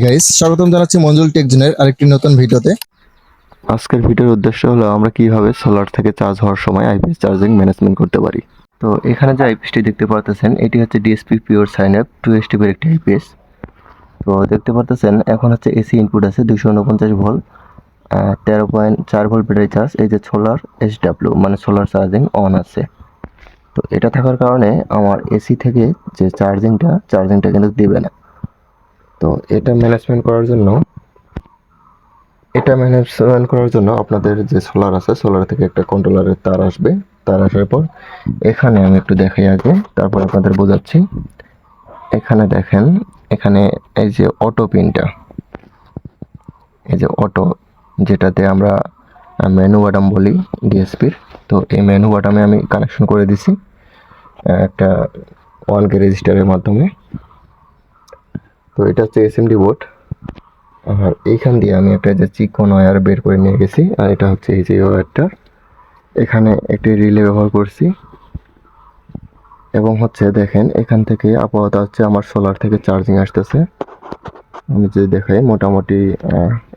Guys, স্বাগতম জানাচ্ছি মঞ্জুল টেকজনের আরেকটি নতুন ভিডিওতে। আজকের ভিডিওর উদ্দেশ্য হলো আমরা কিভাবে সোলার থেকে চার্জ হওয়ার সময় আইপিএস চার্জিং ম্যানেজমেন্ট করতে পারি। তো এখানে যে আইপিএসটি দেখতে পারতেছেন এটি হচ্ছে ডিএসপি পিওর সাইন আপ 2 এর একটি আইপিএস। তো দেখতে পারতেছেন এখন হচ্ছে এসি ইনপুট আছে 249 ভোল্ট, 13.4 ভোল্ট ব্যাটারি চার্জ, এই যে সোলার এসডব্লিউ মানে সোলার চার্জিং অন আছে। তো এটা থাকার কারণে আমার এসি থেকে যে চার্জিংটা কিন্তু দিবে না। তো এটা ম্যানেজমেন্ট করার জন্য আপনাদের যে সোলার আছে সোলার থেকে একটা কন্ট্রোলারের তার আসবে। তার আসার পর এখানে আমি একটু দেখাই আগে, তারপর আপনাদের বোঝাচ্ছি। এখানে দেখেন, এখানে এই যে অটো পিনটা, এই যে অটো, যেটাতে আমরা মেনু বাটাম বলি ডিএসপির। তো এই মেনু বাটামে আমি কানেকশন করে দিছি একটা 1K রেজিস্টারের মাধ্যমে। তো এটা হচ্ছে এসএমডি বোর্ড। আর এইখান দিয়ে আমি একটা যে চিকন ওয়্যার বের করে নিয়ে গেছি, আর এটা হচ্ছে এই যে ওয়্যারটা। এখানে একটি রিলে ব্যবহার করছি এবং হচ্ছে দেখেন এখান থেকে আপাতত হচ্ছে আমার সোলার থেকে চার্জিং আসতেছে। আমি যদি দেখাই মোটামুটি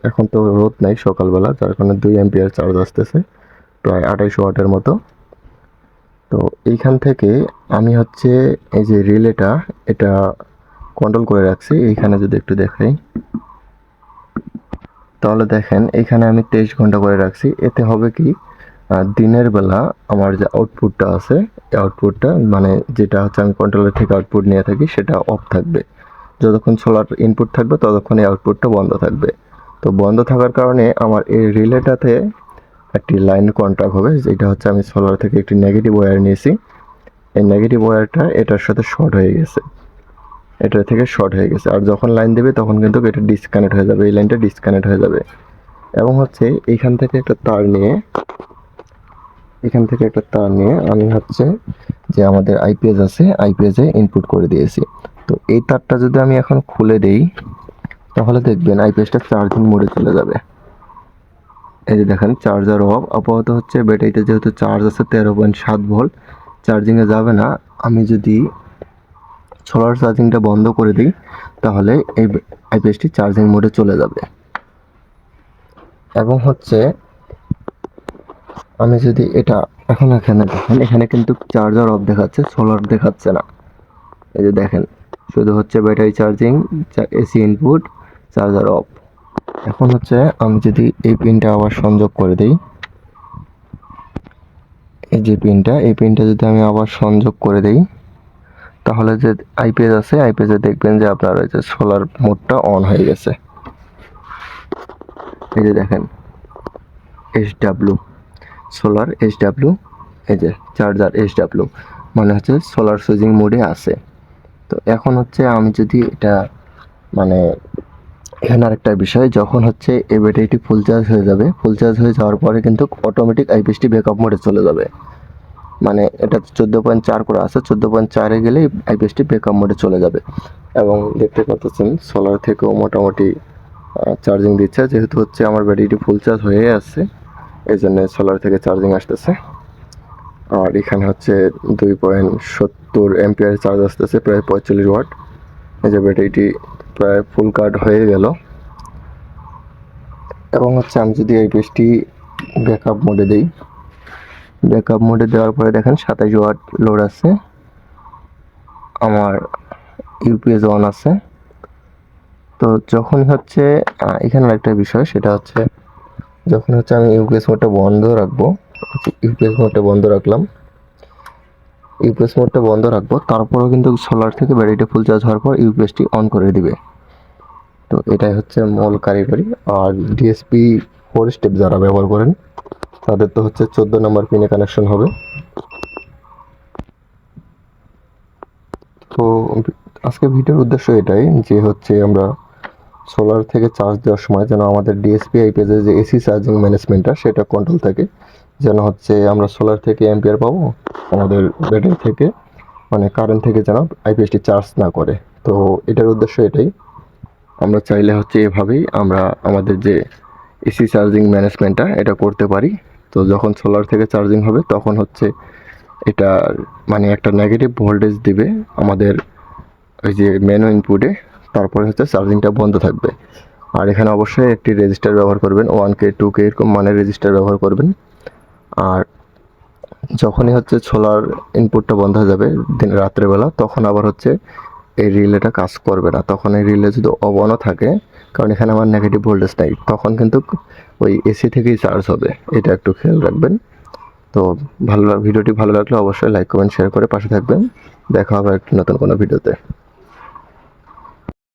এখন তো রোদ নাই সকালবেলা, যার কারণে 2 অ্যাম্পিয়ার চার্জ আসতেছে, প্রায় 28 ওয়াটের মতো। তো এইখান থেকে আমি হচ্ছে এই যে রিলেটা এটা কন্ট্রোল করে রাখছি। এইখানে যদি একটু দেখাই তাহলে দেখেন এখানে আমি 23 ঘন্টা করে রাখছি। এতে হবে কি, দিনের বেলা আমার যে আউটপুটটা আছে এই আউটপুটটা মানে যেটা হচ্ছে আমি কন্ট্রোলার থেকে আউটপুট নিয়ে থাকি সেটা অফ থাকবে। যতক্ষণ সোলার ইনপুট থাকবে ততক্ষণ এই আউটপুটটা বন্ধ থাকবে। তো বন্ধ থাকার কারণে আমার এই রিলেটাতে একটি লাইন কন্ট্যাক্ট হবে, যেটা হচ্ছে আমি সোলার থেকে একটি নেগেটিভ ওয়্যার নিয়েছি। এই নেগেটিভ ওয়্যারটা এটার সাথে শর্ট হয়ে গেছে, আর যখন লাইন দেবে তখন কিন্তু এটা ডিসকানেক্ট হয়ে যাবে, এই লাইনটা ডিসকানেক্ট হয়ে যাবে। এবং হচ্ছে এইখান থেকে একটা তার নিয়ে আমি হচ্ছে যে আমাদের আইপিএস আছে আইপিএসে ইনপুট করে দিয়েছি। তো এই তারটা যদি আমি এখন খুলে দেই তাহলে দেখবেন আইপিএসটা চার্জিং মোডে চলে যাবে। এই যে দেখেন চার্জার অফ আপাতত হচ্ছে, ব্যাটারিতে যেহেতু চার্জ আছে 13.7 ভোল্ট, চার্জিংয়ে যাবে না। আমি যদি সোলার চার্জিংটা বন্ধ করে দিই তাহলে এই আইপিএসটি চার্জিং মোডে চলে যাবে। এবং হচ্ছে আমি যদি এটা এখন এখানে দেখেন, এখানে কিন্তু চার্জার অফ দেখাচ্ছে, সোলার দেখাচ্ছে না। এই যে দেখেন শুধু হচ্ছে battery charging, AC input, charger of. এখন হচ্ছে আমি যদি এই পিনটা আবার সংযোগ করে দিই, এই পিনটা যদি আমি আবার সংযোগ করে দিই তাহলে যে আইপিএস আছে আইপিএসে দেখবেন যে আপনার এই যে সোলার মোডটা অন হয়ে গেছে। এই যে দেখেন এসডব্লিউ, সোলার এসডব্লিউ, এই যে চার্জার এসডব্লিউ, মানে হচ্ছে সোলার সুইচিং মোডে আছে। তো এখন হচ্ছে আমি যদি এটা মানে এখানে আরেকটা বিষয়, যখন হচ্ছে এই ব্যাটারিটি ফুল চার্জ হয়ে যাওয়ার পরে কিন্তু অটোমেটিক আইপিএসটি ব্যাকআপ মোডে চলে যাবে। মানে এটা 14.4 করে আছে, 14.4-এ গেলেই আইপিএসটি ব্যাকআপ মোডে চলে যাবে। এবং দেখতে পাচ্ছেন সোলার থেকেও মোটামুটি চার্জিং দিচ্ছে, যেহেতু হচ্ছে আমার ব্যাটারিটি ফুল চার্জ হয়ে আছে এই জন্য সোলার থেকে চার্জিং আসতেছে। আর এখানে হচ্ছে 2.70 অ্যাম্পিয়ার চার্জ আসতেছে, প্রায় 45 ওয়াট। এই যে ব্যাটারিটি প্রায় ফুল কাট হয়ে গেল। এবং হচ্ছে আমি যদি এই পেজটি ব্যাকআপ মোডে দিই, ব্যাকআপ মোডে দেওয়ার পরে দেখেন 27 ওয়াট লোড আছে, আমার ইউপিএস অন আছে। তো যখন হচ্ছে এখানে একটা বিষয়, সেটা হচ্ছে যখন হচ্ছে আমি ইউপিএস মোডটা বন্ধ রাখবো, ইউপিএস মোডটা বন্ধ রাখবো, তারপরেও কিন্তু সোলার থেকে ব্যাটারিটা ফুল চার্জ হওয়ার পর ইউপিএসটি অন করে দিবে। তো এটাই হচ্ছে মূল কারিগরি। আর ডিএসপি 4 স্টেপ যারা ব্যবহার করেন তাদের তো হচ্ছে 14 নম্বর পিনে কানেকশন হবে। তো আজকে ভিডিওর উদ্দেশ্য এটাই যে হচ্ছে আমরা সোলার থেকে চার্জ দেওয়ার সময় যেন আমাদের ডিএসপি আইপিএসের যে এসি চার্জিং ম্যানেজমেন্টটা সেটা কন্ট্রোল থাকে, যেন হচ্ছে আমরা সোলার থেকে অ্যাম্পিয়ার পাবো, আমাদের ব্যাটারি থেকে মানে কারেন্ট থেকে যেন আইপিএসটি চার্জ না করে। তো এটার উদ্দেশ্য এটাই। আমরা চাইলে হচ্ছে এভাবেই আমরা আমাদের যে এসি চার্জিং ম্যানেজমেন্টটা এটা করতে পারি। তো যখন সোলার থেকে চার্জিং হবে তখন হচ্ছে এটা মানে একটা নেগেটিভ ভোল্টেজ দিবে আমাদের ওই যে মেনু ইনপুটে, তারপরে হচ্ছে চার্জিংটা বন্ধ থাকবে। আর এখানে অবশ্যই একটি রেজিস্টার ব্যবহার করবেন, 1K 2K এরকম মানের রেজিস্টার ব্যবহার করবেন। আর যখনই হচ্ছে সোলার ইনপুটটা বন্ধ হয়ে যাবে রাত্রেবেলা, তখন আবার হচ্ছে এই রিলেটা কাজ করবে না। তখন এই রিলে যদি অনও থাকে, কারণ এখানে আমার নেগেটিভ ভোল্টেজ নাই, তখন কিন্তু ওই এসি থেকেই চার্জ হবে। এটা একটু খেয়াল রাখবেন। তো ভিডিওটি ভালো লাগলে অবশ্যই লাইক কমেন্ট শেয়ার করে পাশে থাকবেন। দেখা হবে একটি নতুন কোনো ভিডিওতে।